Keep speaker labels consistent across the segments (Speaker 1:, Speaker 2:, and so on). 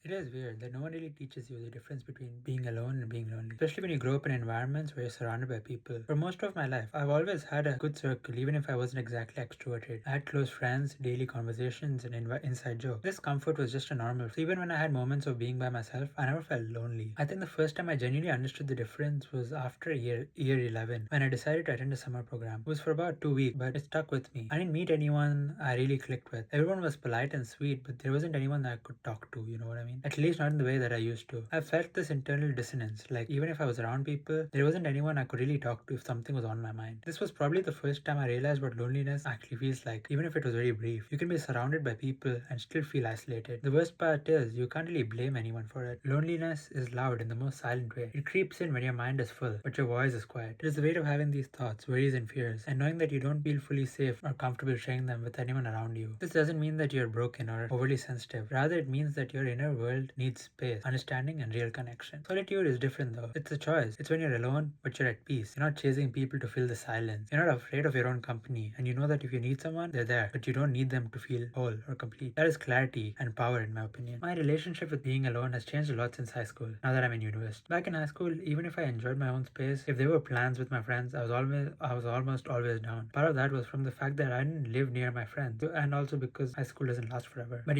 Speaker 1: It is weird that no one really teaches you the difference between being alone and being lonely, especially when you grow up in environments where you're surrounded by people. For most of my life, I've always had a good circle, even if I wasn't exactly extroverted. I had close friends, daily conversations, and inside jokes. This comfort was just a normal. So even when I had moments of being by myself, I never felt lonely. I think the first time I genuinely understood the difference was after year 11, when I decided to attend a summer program. It was for about 2 weeks, but it stuck with me. I didn't meet anyone I really clicked with. Everyone was polite and sweet, but there wasn't anyone that I could talk to. You know what I mean? At least not in the way that I used to. I felt this internal dissonance. Like, even if I was around people, there wasn't anyone I could really talk to if something was on my mind. This was probably the first time I realized what loneliness actually feels like, even if it was very brief. You can be surrounded by people and still feel isolated. The worst part is, you can't really blame anyone for it. Loneliness is loud in the most silent way. It creeps in when your mind is full, but your voice is quiet. It is the weight of having these thoughts, worries, and fears, and knowing that you don't feel fully safe or comfortable sharing them with anyone around you. This doesn't mean that you're broken or overly sensitive. Rather, it means that your inner world needs space, understanding, and real connection. Solitude is different though. It's a choice. It's when you're alone, but you're at peace. You're not chasing people to fill the silence. You're not afraid of your own company, and you know that if you need someone, they're there, but you don't need them to feel whole or complete. That is clarity and power, in my opinion. My relationship with being alone has changed a lot since high school, now that I'm in university. Back in high school, even if I enjoyed my own space, if there were plans with my friends, I was almost always down. Part of that was from the fact that I didn't live near my friends, and also because high school doesn't last forever. But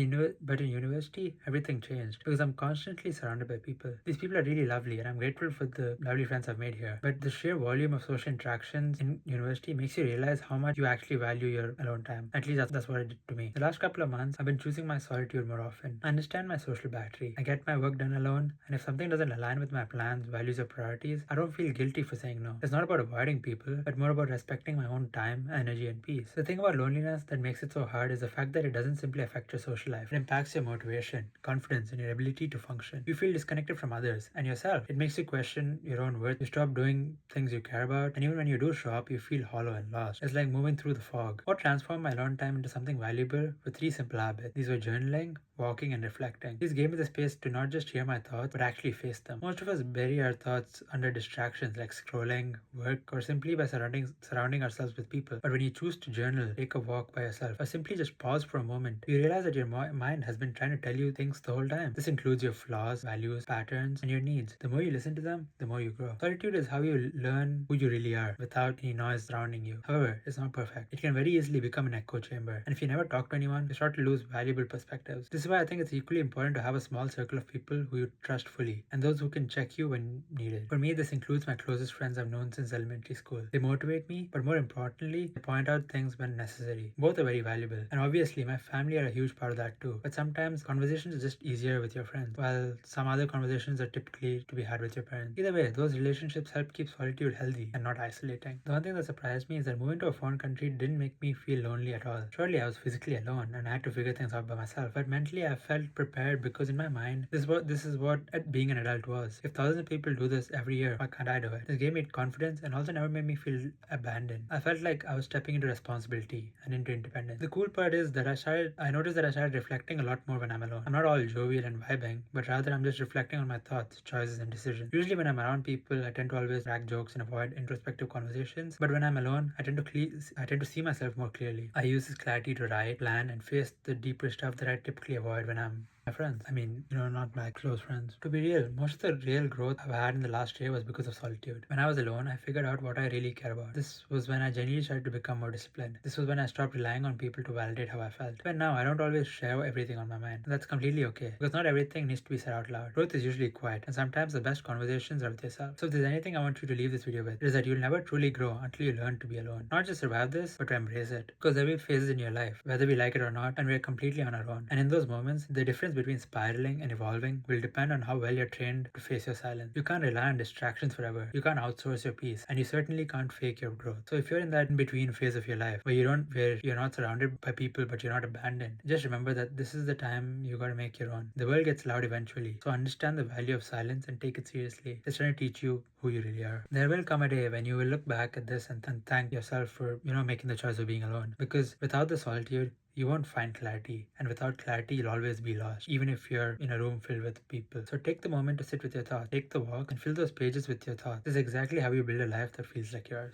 Speaker 1: in university, everything changed because I'm constantly surrounded by people. These people are really lovely, and I'm grateful for the lovely friends I've made here. But the sheer volume of social interactions in university makes you realize how much you actually value your alone time. At least that's what it did to me. The last couple of months, I've been choosing my solitude more often. I understand my social battery. I get my work done alone, and if something doesn't align with my plans, values, or priorities, I don't feel guilty for saying no. It's not about avoiding people, but more about respecting my own time, energy, and peace. The thing about loneliness that makes it so hard is the fact that it doesn't simply affect your social life. It impacts your motivation, confidence, and your ability to function. You feel disconnected from others and yourself. It makes you question your own worth. You stop doing things you care about, and even when you do show up, you feel hollow and lost. It's like moving through the fog. What transformed my alone time into something valuable were three simple habits. These were journaling, walking, and reflecting. These gave me the space to not just hear my thoughts, but actually face them. Most of us bury our thoughts under distractions like scrolling, work, or simply by surrounding ourselves with people. But when you choose to journal, take a walk by yourself, or simply just pause for a moment, you realize that your mind has been trying to tell you things the whole time. This includes your flaws, values, patterns, and your needs. The more you listen to them, the more you grow. Solitude is how you learn who you really are without any noise surrounding you. However, it's not perfect. It can very easily become an echo chamber. And if you never talk to anyone, you start to lose valuable perspectives. This is why I think it's equally important to have a small circle of people who you trust fully and those who can check you when needed. For me, this includes my closest friends I've known since elementary school. They motivate me, but more importantly, they point out things when necessary. Both are very valuable. And obviously, my family are a huge part of that too. But sometimes conversations are just easier with your friends, while some other conversations are typically to be had with your parents. Either way, those relationships help keep solitude healthy and not isolating. The one thing that surprised me is that moving to a foreign country didn't make me feel lonely at all. Surely I was physically alone and I had to figure things out by myself, but mentally I felt prepared because in my mind, this is what being an adult was. If thousands of people do this every year, why can't I do it? This gave me confidence and also never made me feel abandoned. I felt like I was stepping into responsibility and into independence. The cool part is that I noticed that I started reflecting a lot more when I'm alone. I'm not all jovial and vibing, but rather I'm just reflecting on my thoughts, choices, and decisions. Usually when I'm around people, I tend to always crack jokes and avoid introspective conversations. But when I'm alone, I tend to see myself more clearly. I use this clarity to write, plan, and face the deeper stuff that I typically avoid when I'm my friends. I mean, not my close friends. To be real, most of the real growth I've had in the last year was because of solitude. When I was alone, I figured out what I really care about. This was when I genuinely started to become more disciplined. This was when I stopped relying on people to validate how I felt. But now, I don't always share everything on my mind. That's completely okay, because not everything needs to be said out loud. Growth is usually quiet, and sometimes the best conversations are with yourself. So if there's anything I want you to leave this video with, it is that you'll never truly grow until you learn to be alone. Not just survive this, but to embrace it. Because there will be phases in your life, whether we like it or not, and we're completely on our own. And in those moments, the difference between spiraling and evolving will depend on how well you're trained to face your silence. You can't rely on distractions forever. You can't outsource your peace, and you certainly can't fake your growth. So if you're in that in-between phase of your life where you're not surrounded by people but you're not abandoned, just remember that this is the time you gotta make your own. The world gets loud eventually, so understand the value of silence and take it seriously. It's trying to teach you who you really are. There will come a day when you will look back at this and thank yourself for making the choice of being alone. Because without the solitude, you won't find clarity, and without clarity, you'll always be lost, even if you're in a room filled with people. So take the moment to sit with your thoughts, take the walk, and fill those pages with your thoughts. This is exactly how you build a life that feels like yours.